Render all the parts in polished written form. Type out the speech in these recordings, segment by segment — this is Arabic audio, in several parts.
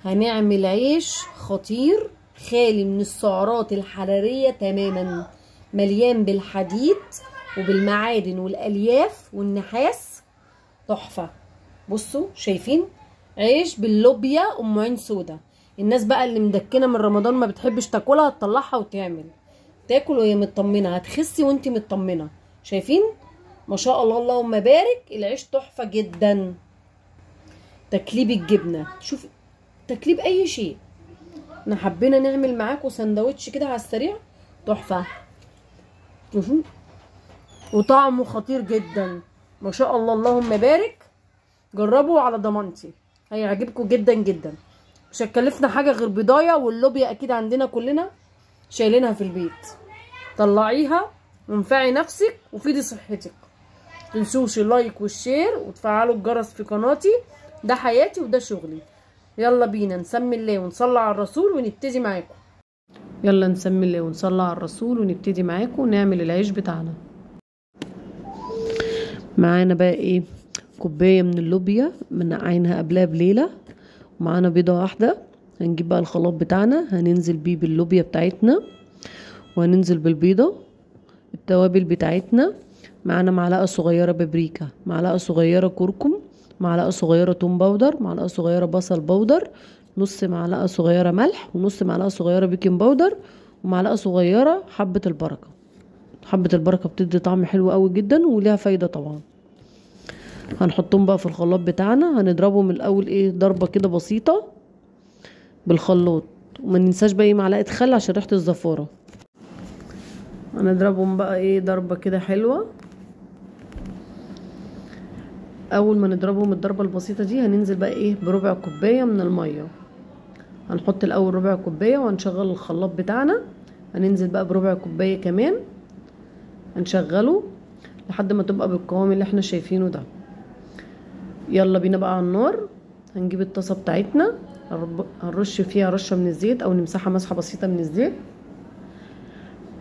هنعمل عيش خطير خالي من السعرات الحرارية تماما، مليان بالحديد وبالمعادن والالياف والنحاس. تحفة. بصوا شايفين؟ عيش باللوبيا ام عين سودا. الناس بقى اللي مدكنه من رمضان ما بتحبش تاكلها تطلعها وتعمل تاكل وهي مطمنه، هتخسي وانتي مطمنه. شايفين؟ ما شاء الله اللهم بارك. العيش تحفه جدا. تكليب الجبنه، شوف تكليب اي شيء. احنا حبينا نعمل معاكم سندوتش كده على السريع تحفه. شوفوا وطعمه خطير جدا ما شاء الله اللهم بارك. جربوا على ضمانتي، هيعجبكم جدا جدا. مش هتكلفنا حاجه غير بضايه، واللوبيا اكيد عندنا كلنا شايلينها في البيت. طلعيها وانفعي نفسك وفيدي صحتك. متنسوش اللايك والشير وتفعلوا الجرس في قناتي، ده حياتي وده شغلي. يلا بينا نسمي الله ونصلي على الرسول ونبتدي معاكم. يلا نسمي الله ونصلي على الرسول ونبتدي معاكم ونعمل العيش بتاعنا. معانا بقى ايه؟ كوبايه من اللوبيا منقعينها قبلها بليله، ومعانا بيضه واحده. هنجيب بقى الخلاط بتاعنا، هننزل بيه باللوبيا بتاعتنا وهننزل بالبيضه. التوابل بتاعتنا معانا معلقه صغيره بابريكا، معلقه صغيره كركم، معلقه صغيره توم باودر، معلقه صغيره بصل باودر، نص معلقه صغيره ملح، ونص معلقه صغيره بيكنج باودر، ومعلقه صغيره حبه البركه. حبه البركه بتدي طعم حلو قوي جدا وليها فايده طبعا. هنحطهم بقى في الخلاط بتاعنا، هنضربهم من الاول ايه ضربه كده بسيطه بالخلاط، وما ننساش بقى معلقه خل عشان ريحه الزفاره. هنضربهم بقى ايه ضربه كده حلوه. اول ما نضربهم الضربه البسيطه دي هننزل بقى ايه بربع كوبايه من الميه. هنحط الاول ربع كوبايه وهنشغل الخلاط بتاعنا. هننزل بقى بربع كوبايه كمان، هنشغله لحد ما تبقى بالقوام اللي احنا شايفينه ده. يلا بينا بقى على النار. هنجيب الطاسه بتاعتنا، هنرش فيها رشه من الزيت او نمسحها مسحه بسيطه من الزيت.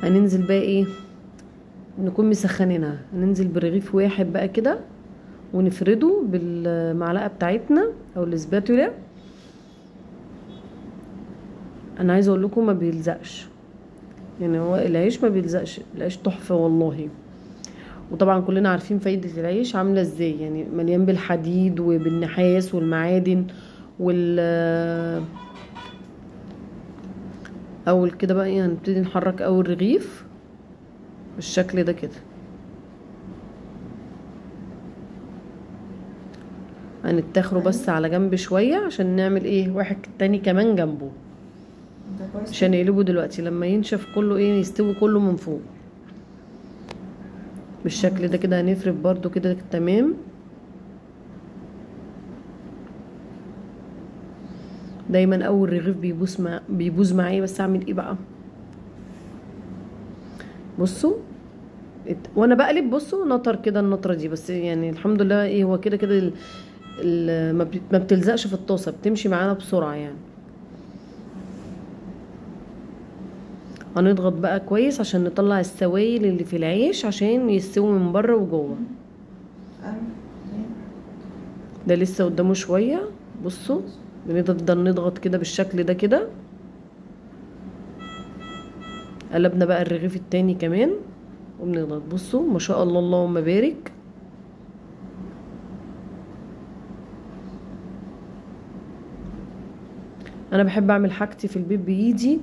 هننزل بقى ايه نكون مسخنينها. هننزل برغيف واحد بقى كده ونفرده بالمعلقه بتاعتنا او الاسباتولا. انا عايزه اقول لكم ما بيلزقش، يعني هو العيش ما بيلزقش، العيش تحفه والله. وطبعا كلنا عارفين فايده العيش عامله ازاي، يعني مليان بالحديد وبالنحاس والمعادن اول كده بقى ايه هنبتدي نحرك اول رغيف بالشكل ده كده. هنتاخره بس على جنب شويه عشان نعمل ايه واحد تاني كمان جنبه، عشان يقلبه دلوقتي لما ينشف كله ايه يستوي كله من فوق بالشكل ده كده. هنفرد برضو كده تمام. دايما اول رغيف بيبوظ معايا، بس اعمل ايه بقى؟ بصوا وانا بقلب بصوا نطر كده النطره دي، بس يعني الحمد لله ايه هو كده كده ما بتلزقش في الطاسه، بتمشي معانا بسرعه يعني. هنضغط بقى كويس عشان نطلع السوائل اللي في العيش عشان يستوي من بره وجوه. ده لسه قدامه شويه. بصوا بنفضل نضغط كده بالشكل ده كده. قلبنا بقى الرغيف التاني كمان وبنضغط. بصوا ما شاء الله اللهم بارك. انا بحب اعمل حاجتي في البيت بايدي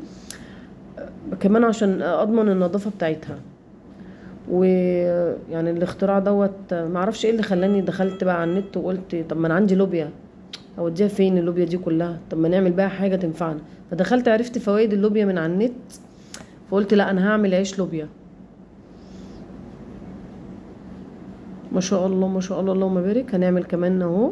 كمان عشان اضمن النظافه بتاعتها. ويعني الاختراع دوت معرفش ايه اللي خلاني دخلت بقى على النت وقلت طب ما انا عندي لوبيا اوديها فين اللوبيا دي كلها، طب ما نعمل بقى حاجه تنفعنا. فدخلت عرفت فوائد اللوبيا من على النت، فقلت لا انا هعمل عيش لوبيا. ما شاء الله ما شاء الله اللهم بارك. هنعمل كمان اهو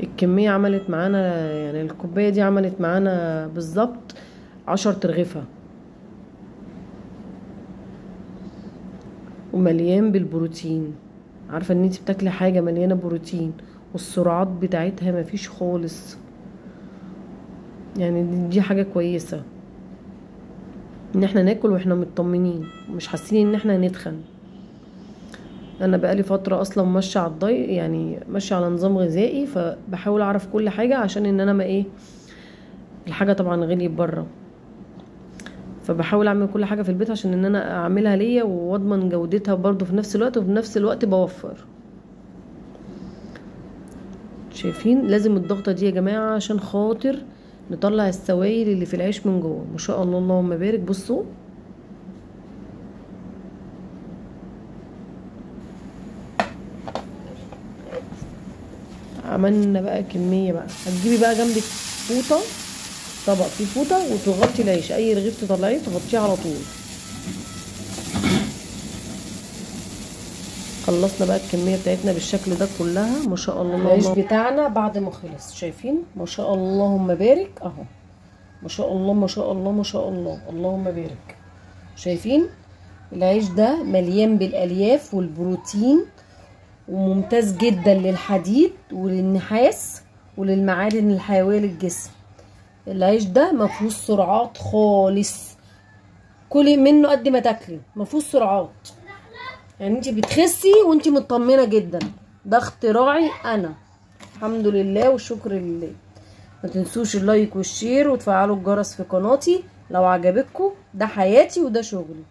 الكميه عملت معانا، يعني الكوبايه دي عملت معانا بالظبط 10 ترغيفه، ومليان بالبروتين. عارفه ان انت بتاكلي حاجه مليانه بروتين والسرعات بتاعتها مفيش خالص، يعني دي حاجه كويسه ان احنا ناكل واحنا مطمنين مش حاسين ان احنا هنتخن. انا بقالي فتره اصلا ماشيه على الضي، يعني ماشيه على نظام غذائي، فبحاول اعرف كل حاجه عشان ان انا ما ايه، الحاجه طبعا غليت بره، فبحاول اعمل كل حاجه في البيت عشان ان انا اعملها ليا واضمن جودتها برضو في نفس الوقت، وفي نفس الوقت بوفر. شايفين لازم الضغطه دي يا جماعه عشان خاطر نطلع السوائل اللي في العيش من جوه. ما شاء الله اللهم بارك. بصوا عملنا بقى كميه بقى. هتجيبي بقى جنبك فوطه، طبق فيه فوطه، وتغطي العيش، اي رغيف تطلعيه تغطيه على طول. خلصنا بقى الكميه بتاعتنا بالشكل ده كلها. ما شاء الله العيش بتاعنا بعد ما خلص، شايفين ما شاء الله اللهم بارك اهو، ما شاء الله ما شاء الله ما شاء الله اللهم بارك. شايفين العيش ده مليان بالالياف والبروتين، وممتاز جدا للحديد وللنحاس وللمعادن الحيويه للجسم. العيش ده مفيهوش سرعات خالص، كلي منه قد ما تاكلي، مفيهوش سرعات، يعني انت بتخسي وانت مطمنه جدا. ده اختراعي انا، الحمد لله والشكر لله. ما تنسوش اللايك والشير وتفعلوا الجرس في قناتي لو عجبتكم. ده حياتي وده شغلي.